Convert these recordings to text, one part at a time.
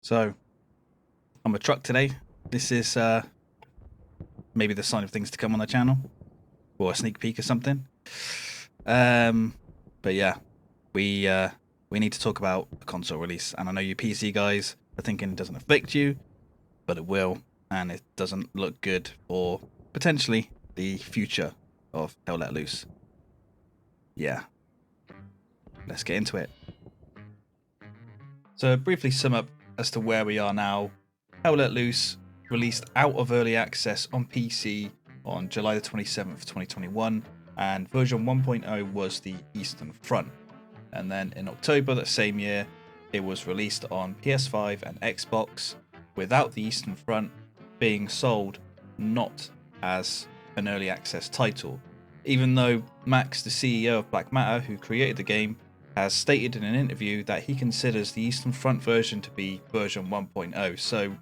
So, I'm a truck today. This is maybe the sign of things to come on the channel, or a sneak peek or something. But yeah, we need to talk about the console release, and I know you PC guys are thinking it doesn't affect you, but it will, and it doesn't look good for potentially the future of Hell Let Loose. Yeah, let's get into it. So briefly sum up as to where we are now. Hell Let Loose released out of early access on PC on July the 27th, 2021, and version 1.0 was the Eastern Front. And then in October that same year, it was released on PS5 and Xbox without the Eastern Front being sold not as an early access title. Even though Max, the CEO of Black Matter, who created the game, has stated in an interview that he considers the Eastern Front version to be version 1.0. So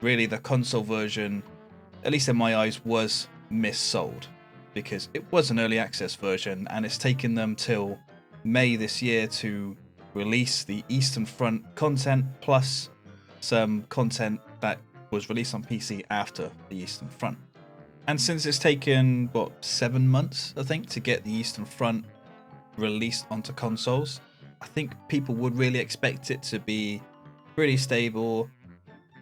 really the console version, at least in my eyes, was missold because it was an early access version, and it's taken them till May this year to release the Eastern Front content plus some content that was released on PC after the Eastern Front. And since it's taken, 7 months, I think, to get the Eastern Front released onto consoles, I think people would really expect it to be pretty stable,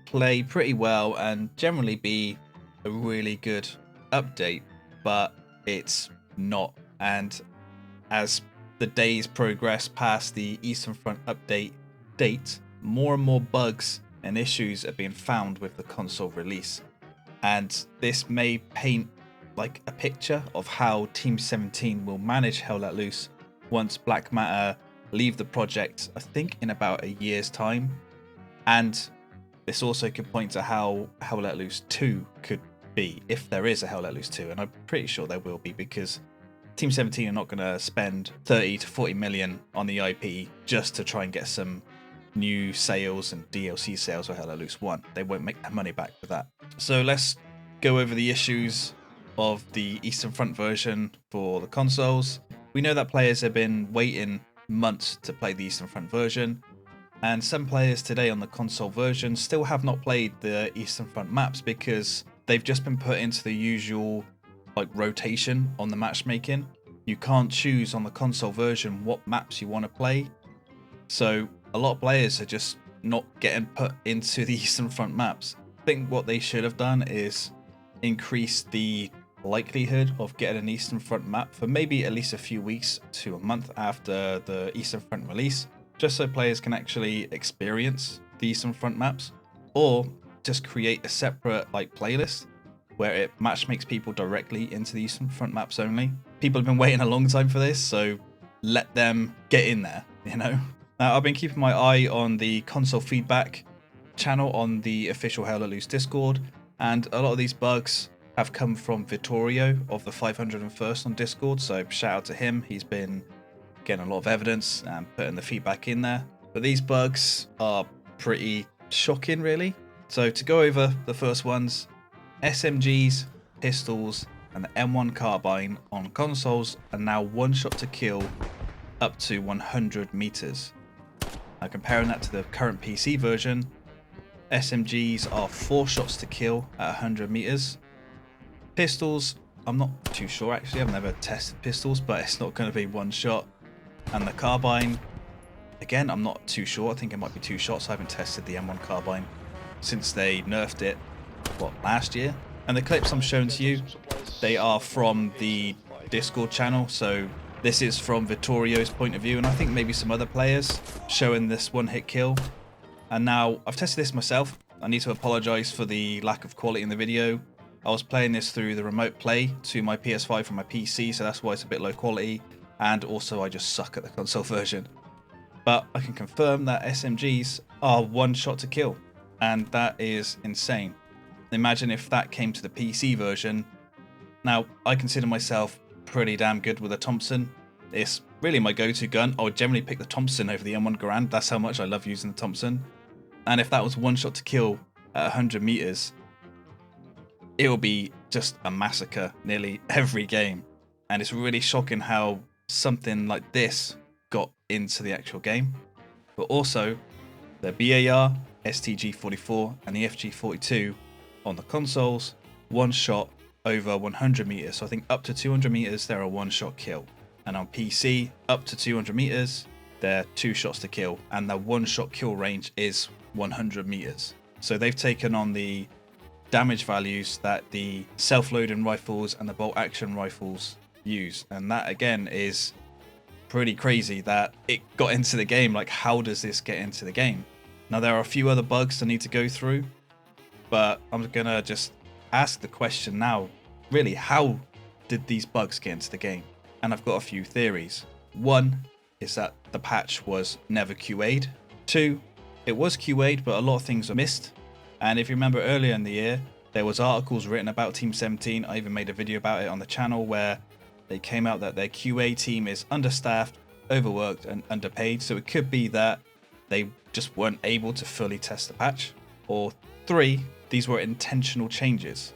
play pretty well, and generally be a really good update, but it's not. And as the days progress past the Eastern Front update date, more and more bugs and issues are being found with the console release. And this may paint like a picture of how Team 17 will manage Hell Let Loose once Black Matter leave the project, I think in about a year's time. And this also could point to how Hell Let Loose 2 could be, if there is a Hell Let Loose 2, and I'm pretty sure there will be, because Team 17 are not going to spend 30 to 40 million on the IP just to try and get some new sales and DLC sales for Hell Let Loose 1. They won't make their money back for that. So let's go over the issues of the Eastern Front version for the consoles. We know that players have been waiting months to play the Eastern Front version, and some players today on the console version still have not played the Eastern Front maps because they've just been put into the usual rotation on the matchmaking. You can't choose on the console version what maps you want to play, so a lot of players are just not getting put into the Eastern Front maps. I think what they should have done is increase the likelihood of getting an Eastern Front map for maybe at least a few weeks to a month after the Eastern Front release, just so players can actually experience the Eastern Front maps, or just create a separate playlist where it matchmakes people directly into the Eastern Front maps only. People have been waiting a long time for this, so let them get in there, Now, I've been keeping my eye on the console feedback channel on the official Hell Let Loose Discord, and a lot of these bugs have come from Vittorio of the 501st on Discord, so shout out to him. He's been getting a lot of evidence and putting the feedback in there. But these bugs are pretty shocking, really. So to go over the first ones, SMGs, pistols, and the M1 carbine on consoles are now one shot to kill up to 100 meters. Now comparing that to the current PC version, SMGs are 4 shots to kill at 100 meters. Pistols, I'm not too sure actually, I've never tested pistols, but it's not going to be one shot. And the carbine, again, I'm not too sure, I think it might be 2 shots. I haven't tested the M1 carbine since they nerfed it, last year. And the clips I'm showing to you, they are from the Discord channel, so this is from Vittorio's point of view, and I think maybe some other players showing this one-hit kill. And now, I've tested this myself. I need to apologize for the lack of quality in the video. I was playing this through the remote play to my PS5 from my PC, so that's why it's a bit low quality, and also I just suck at the console version. But I can confirm that SMGs are one shot to kill, and that is insane. Imagine if that came to the PC version. Now, I consider myself pretty damn good with a Thompson. It's really my go-to gun. I would generally pick the Thompson over the M1 Garand. That's how much I love using the Thompson. And if that was one shot to kill at 100 meters, it will be just a massacre nearly every game. And it's really shocking how something like this got into the actual game. But also, the BAR STG44 and the FG42 on the consoles, one shot over 100 meters. So I think up to 200 meters, they're a one shot kill. And on PC, up to 200 meters, they're two shots to kill. And the one shot kill range is 100 meters. So they've taken on the damage values that the self-loading rifles and the bolt action rifles use. And that again is pretty crazy that it got into the game. Like, how does this get into the game? Now, there are a few other bugs I need to go through, but I'm gonna just ask the question now. Really, how did these bugs get into the game? And I've got a few theories. One is that the patch was never QA'd. Two, it was QA'd, but a lot of things were missed. And if you remember earlier in the year, there was articles written about Team 17. I even made a video about it on the channel where they came out that their QA team is understaffed, overworked, and underpaid. So it could be that they just weren't able to fully test the patch. Or three, these were intentional changes.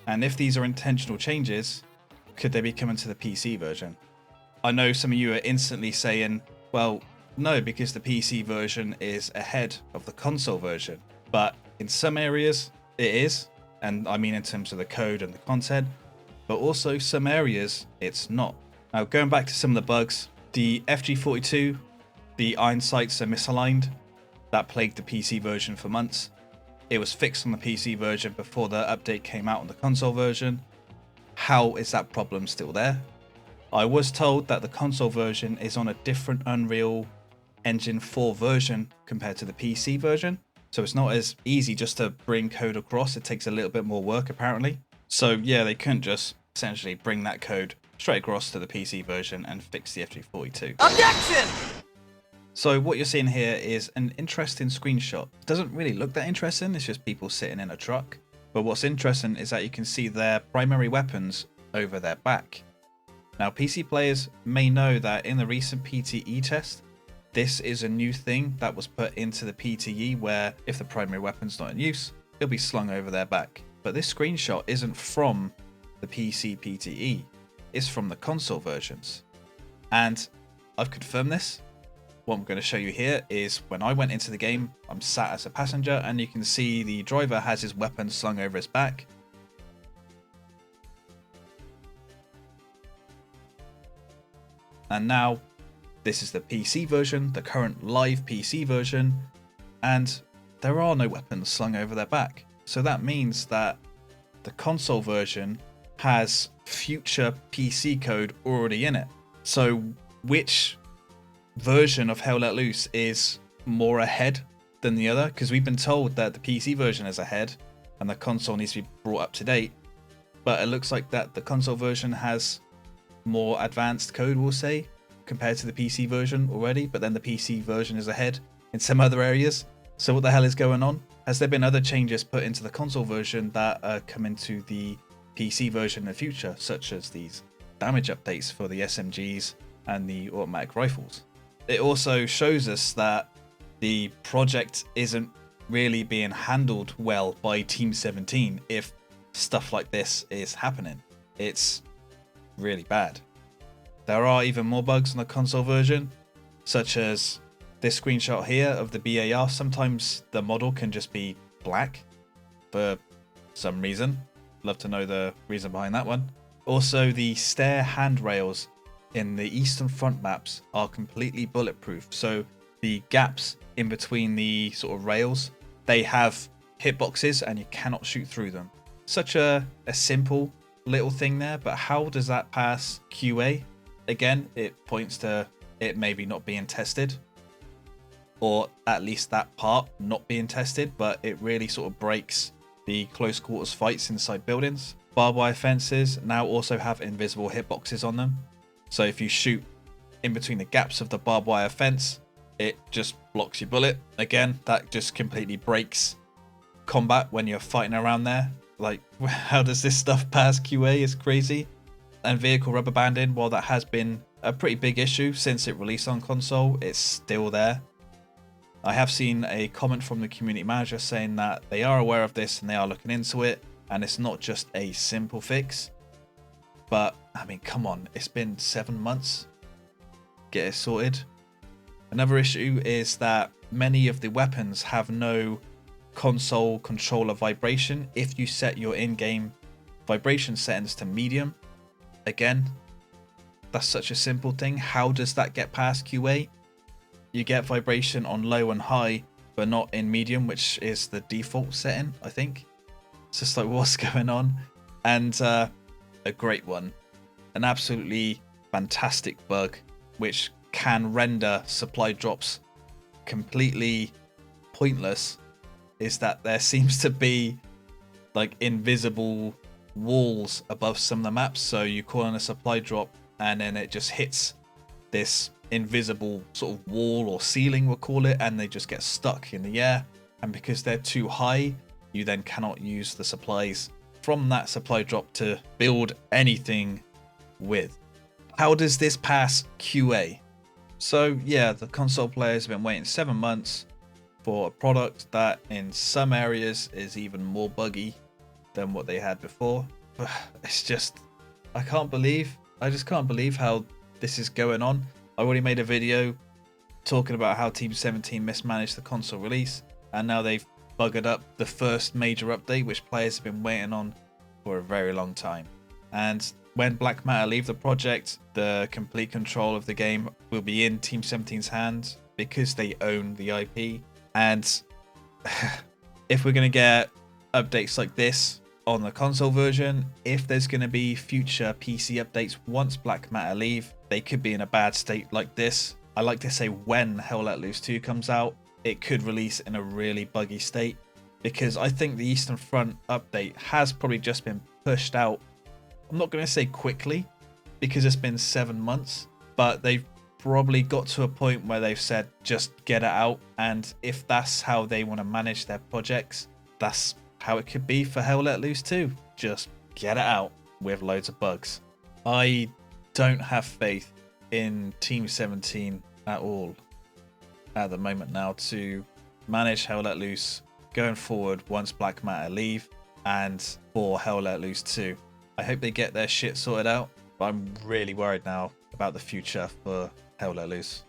And if these are intentional changes, could they be coming to the PC version? I know some of you are instantly saying, well, no, because the PC version is ahead of the console version. But in some areas it is, and I mean in terms of the code and the content, but also some areas it's not. Now, going back to some of the bugs, the FG42, the iron sights are misaligned. That plagued the PC version for months. It was fixed on the PC version before the update came out on the console version. How is that problem still there? I was told that the console version is on a different Unreal Engine 4 version compared to the PC version. So it's not as easy just to bring code across. It takes a little bit more work apparently. So yeah, they couldn't just essentially bring that code straight across to the PC version and fix the FG42. Objection! So what you're seeing here is an interesting screenshot. It doesn't really look that interesting. It's just people sitting in a truck. But what's interesting is that you can see their primary weapons over their back. Now, PC players may know that in the recent PTE test, this is a new thing that was put into the PTE where if the primary weapon's not in use, it'll be slung over their back. But this screenshot isn't from the PC PTE, it's from the console versions. And I've confirmed this. What I'm going to show you here is when I went into the game, I'm sat as a passenger and you can see the driver has his weapon slung over his back. And now this is the PC version, the current live PC version, and there are no weapons slung over their back. So that means that the console version has future PC code already in it. So which version of Hell Let Loose is more ahead than the other? Because we've been told that the PC version is ahead and the console needs to be brought up to date. But it looks like that the console version has more advanced code, we'll say, compared to the PC version already, but then the PC version is ahead in some other areas. So what the hell is going on? Has there been other changes put into the console version that come into the PC version in the future, such as these damage updates for the SMGs and the automatic rifles? It also shows us that the project isn't really being handled well by Team 17 if stuff like this is happening. It's really bad. There are even more bugs on the console version, such as this screenshot here of the BAR. Sometimes the model can just be black for some reason. Love to know the reason behind that one. Also, the stair handrails in the Eastern Front maps are completely bulletproof. So the gaps in between the sort of rails, they have hitboxes and you cannot shoot through them. Such a simple little thing there, but how does that pass QA? Again, it points to it maybe not being tested, or at least that part not being tested, but it really sort of breaks the close quarters fights inside buildings. Barbed wire fences now also have invisible hitboxes on them. So if you shoot in between the gaps of the barbed wire fence, it just blocks your bullet. Again, that just completely breaks combat when you're fighting around there. Like, how does this stuff pass QA? It's crazy. And vehicle rubber banding, while that has been a pretty big issue since it released on console, it's still there. I have seen a comment from the community manager saying that they are aware of this and they are looking into it, and it's not just a simple fix. But I mean, come on, it's been 7 months. Get it sorted. Another issue is that many of the weapons have no console controller vibration if you set your in-game vibration settings to medium. Again, that's such a simple thing. How does that get past QA? You get vibration on low and high, but not in medium, which is the default setting, I think. It's just like, what's going on? And a great one, an absolutely fantastic bug, which can render supply drops completely pointless, is that there seems to be like invisible walls above some of the maps. So you call in a supply drop and then it just hits this invisible sort of wall or ceiling, we'll call it, and they just get stuck in the air. And because they're too high, you then cannot use the supplies from that supply drop to build anything with. How does this pass QA? So yeah, the console players have been waiting 7 months for a product that in some areas is even more buggy than what they had before. It's just, I just can't believe how this is going on. I already made a video talking about how Team 17 mismanaged the console release, and now they've buggered up the first major update, which players have been waiting on for a very long time. And when Black Matter leave the project, the complete control of the game will be in Team 17's hands because they own the IP. And if we're going to get updates like this on the console version, if there's going to be future PC updates once Black Matter leave, they could be in a bad state like this. I like to say when Hell Let Loose 2 comes out, it could release in a really buggy state, because I think the Eastern Front update has probably just been pushed out. I'm not going to say quickly because it's been 7 months, but they've probably got to a point where they've said just get it out, and if that's how they want to manage their projects, that's how it could be for Hell Let Loose 2. Just get it out with loads of bugs. I don't have faith in Team 17 at all at the moment now to manage Hell Let Loose going forward once Black Matter leave, and for Hell Let Loose 2. I hope they get their shit sorted out, but I'm really worried now about the future for Hell Let Loose.